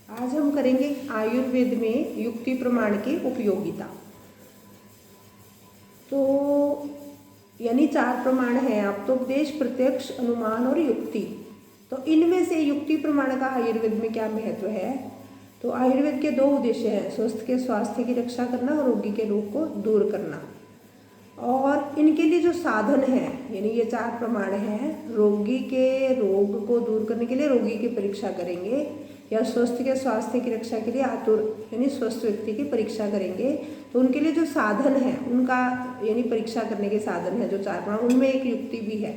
आज हम करेंगे आयुर्वेद में युक्ति प्रमाण की उपयोगिता। तो यानी 4 प्रमाण हैं, आप्तोपदेश, प्रत्यक्ष, अनुमान और युक्ति। तो इनमें से युक्ति प्रमाण का आयुर्वेद में क्या महत्व है? तो आयुर्वेद के 2 उद्देश्य हैं, स्वस्थ के स्वास्थ्य की रक्षा करना और रोगी के रोग को दूर करना। और इनके लिए जो साधन है, यानी ये 4 प्रमाण हैं, रोगी के रोग को दूर करने के लिए रोगी की परीक्षा करेंगे, या स्वस्थ के स्वास्थ्य की रक्षा के लिए आतुर यानी स्वस्थ व्यक्ति की परीक्षा करेंगे। तो उनके लिए जो साधन है उनका यानी परीक्षा करने के साधन है जो 4 प्रमाण, उनमें एक युक्ति भी है।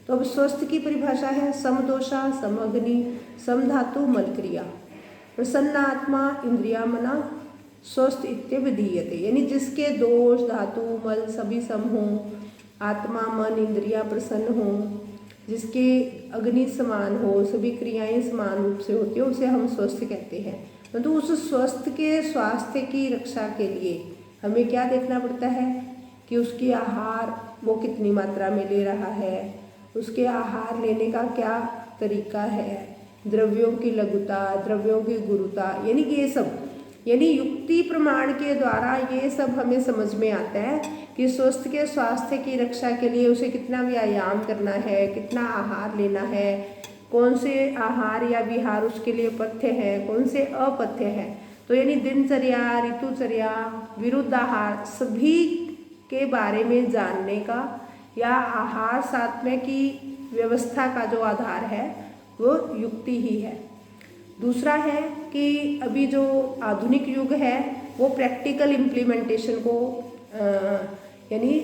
तो अब स्वस्थ की परिभाषा है समदोषा, समअग्नि, समधातु, मलक्रिया, प्रसन्न आत्मा, इंद्रिया मना, स्वस्थ इत्यभिधीयते। यानी जिसके दोष, धातु, मल सभी सम हों, आत्मा, मन, इंद्रिया प्रसन्न हों, जिसके अग्नि समान हो, सभी क्रियाएं समान रूप से होती हो, उसे हम स्वस्थ कहते हैं। परंतु उस स्वस्थ के स्वास्थ्य की रक्षा के लिए हमें क्या देखना पड़ता है कि उसकी आहार वो कितनी मात्रा में ले रहा है, उसके आहार लेने का क्या तरीका है, द्रव्यों की लघुता, द्रव्यों की गुरुता, यानी कि ये सब यानी युक्ति प्रमाण के द्वारा ये सब हमें समझ में आता है कि स्वस्थ के स्वास्थ्य की रक्षा के लिए उसे कितना व्यायाम करना है, कितना आहार लेना है, कौन से आहार या विहार उसके लिए पथ्य है, कौन से अपथ्य है। तो यानी दिनचर्या, ऋतुचर्या, विरुद्ध आहार सभी के बारे में जानने का या आहार सात्म्य की व्यवस्था का जो आधार है वो युक्ति ही है। दूसरा है कि अभी जो आधुनिक युग है वो प्रैक्टिकल इम्प्लीमेंटेशन को यानी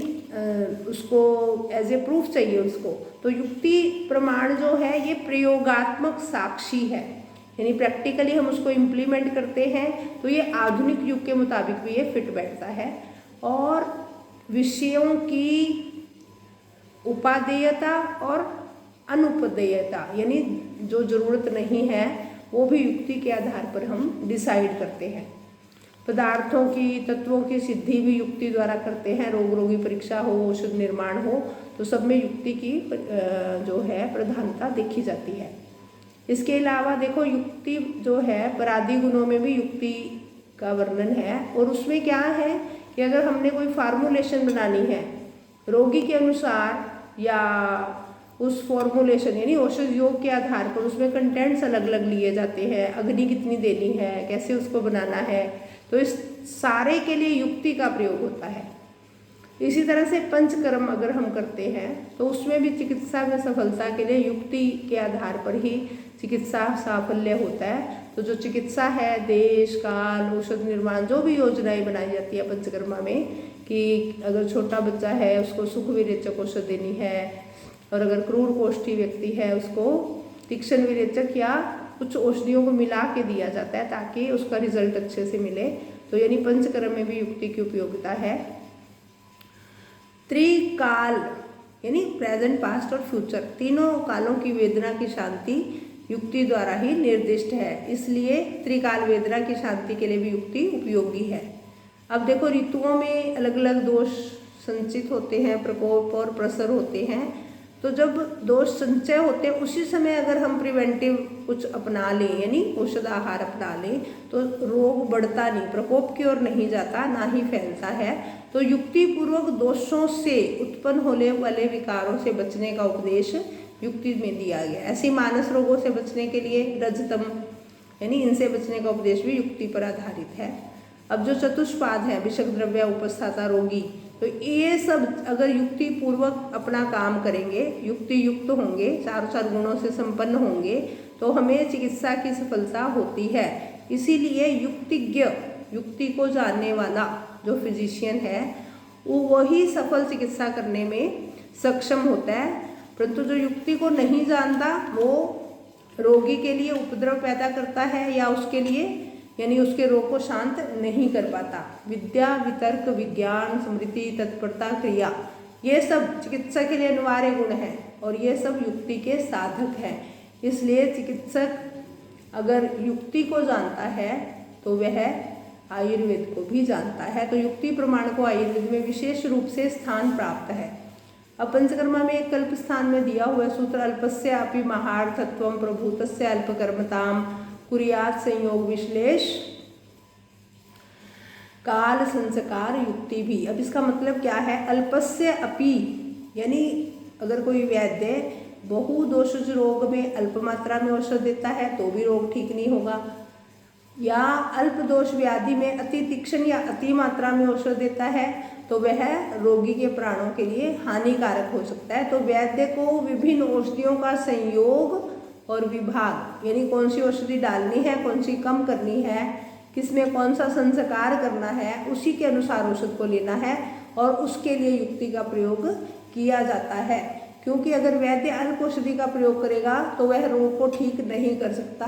उसको एज ए प्रूफ चाहिए उसको। तो युक्ति प्रमाण जो है ये प्रयोगात्मक साक्षी है, यानी प्रैक्टिकली हम उसको इम्प्लीमेंट करते हैं तो ये आधुनिक युग के मुताबिक भी ये फिट बैठता है। और विषयों की उपादेयता और अनुपदेयता यानी जो ज़रूरत नहीं है वो भी युक्ति के आधार पर हम डिसाइड करते हैं। पदार्थों की, तत्वों की सिद्धि भी युक्ति द्वारा करते हैं, रोग रोगी परीक्षा हो, औषध निर्माण हो, तो सब में युक्ति की जो है प्रधानता देखी जाती है। इसके अलावा देखो युक्ति जो है पराधी गुणों में भी युक्ति का वर्णन है। और उसमें क्या है कि अगर हमने कोई फार्मूलेशन बनानी है रोगी के अनुसार या उस फॉर्मुलेशन यानी औषध योग के आधार पर उसमें कंटेंट्स अलग अलग लिए जाते हैं, अग्नि कितनी देनी है, कैसे उसको बनाना है, तो इस सारे के लिए युक्ति का प्रयोग होता है। इसी तरह से पंचकर्म अगर हम करते हैं तो उसमें भी चिकित्सा में सफलता के लिए युक्ति के आधार पर ही चिकित्सा साफल्य होता है। तो जो चिकित्सा है, देश काल, औषध निर्माण, जो भी योजनाएं बनाई जाती है पंचकर्मा में कि अगर छोटा बच्चा है उसको सुख विरेचक औषध देनी है, और अगर क्रूर कोष्ठी व्यक्ति है उसको तीक्ष्ण विरेचक या कुछ औषधियों को मिला के दिया जाता है ताकि उसका रिजल्ट अच्छे से मिले। तो यानी पंचकर्म में भी युक्ति की उपयोगिता है। त्रिकाल यानी प्रेजेंट, पास्ट और फ्यूचर, तीनों कालों की वेदना की शांति युक्ति द्वारा ही निर्दिष्ट है, इसलिए त्रिकाल वेदना की शांति के लिए भी युक्ति उपयोगी है। अब देखो ऋतुओं में अलग अलग दोष संचित होते हैं, प्रकोप और प्रसर होते हैं। तो जब दोष संचय होते हैं उसी समय अगर हम प्रिवेंटिव कुछ अपना लें यानी औषध आहार अपना लें तो रोग बढ़ता नहीं, प्रकोप की ओर नहीं जाता, ना ही फैलता है। तो युक्ति पूर्वक दोषों से उत्पन्न होने वाले विकारों से बचने का उपदेश युक्ति में दिया गया। ऐसे मानस रोगों से बचने के लिए रजतम यानी इनसे बचने का उपदेश भी युक्ति पर आधारित है। अब जो चतुष्पाद है, विषक द्रव्य, उपस्थाता, रोगी, तो ये सब अगर युक्ति पूर्वक अपना काम करेंगे, युक्ति युक्त होंगे, 4 गुणों से संपन्न होंगे तो हमें चिकित्सा की सफलता होती है। इसीलिए युक्तिज्ञ, युक्ति को जानने वाला जो फिजिशियन है वो वही सफल चिकित्सा करने में सक्षम होता है। परंतु जो युक्ति को नहीं जानता वो रोगी के लिए उपद्रव पैदा करता है या उसके लिए यानी उसके रोग को शांत नहीं कर पाता। विद्या, वितर्क, विज्ञान, स्मृति, तत्परता, क्रिया, ये सब चिकित्सा के लिए अनिवार्य गुण हैं और ये सब युक्ति के साधक हैं। इसलिए चिकित्सक अगर युक्ति को जानता है तो वह आयुर्वेद को भी जानता है। तो युक्ति प्रमाण को आयुर्वेद में विशेष रूप से स्थान प्राप्त है। अब पंचकर्मा में एक कल्प स्थान में दिया हुआ सूत्र अल्पस्य अपि महार्थत्वं प्रभूतस्य अल्पकर्मताम कुरियात संयोग विश्लेष काल संस्कार युक्ति भी। अब इसका मतलब क्या है? अल्पस्य अपि, यानी अगर कोई वैद्य बहुदोषज रोग में अल्प मात्रा में औषध देता है तो भी रोग ठीक नहीं होगा, या अल्प दोष व्याधि में अति तीक्ष्ण या अति मात्रा में औषध देता है तो वह रोगी के प्राणों के लिए हानिकारक हो सकता है। तो वैद्य को विभिन्न औषधियों का संयोग और विभाग, यानी कौन सी औषधि डालनी है, कौन सी कम करनी है, किसमें कौन सा संस्कार करना है, उसी के अनुसार औषध को लेना है और उसके लिए युक्ति का प्रयोग किया जाता है। क्योंकि अगर वैद्य अल्प औषधि का प्रयोग करेगा तो वह रोग को ठीक नहीं कर सकता।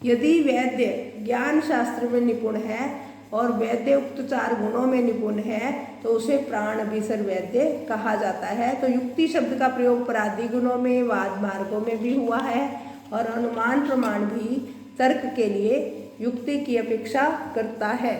यदि वैद्य ज्ञान शास्त्र में निपुण है और वैद्य उपचार गुणों में निपुण है तो उसे प्राण बीसर वैद्य कहा जाता है। तो युक्ति शब्द का प्रयोग पराधी गुणों में, वाद मार्गों में भी हुआ है और अनुमान प्रमाण भी तर्क के लिए युक्ति की अपेक्षा करता है।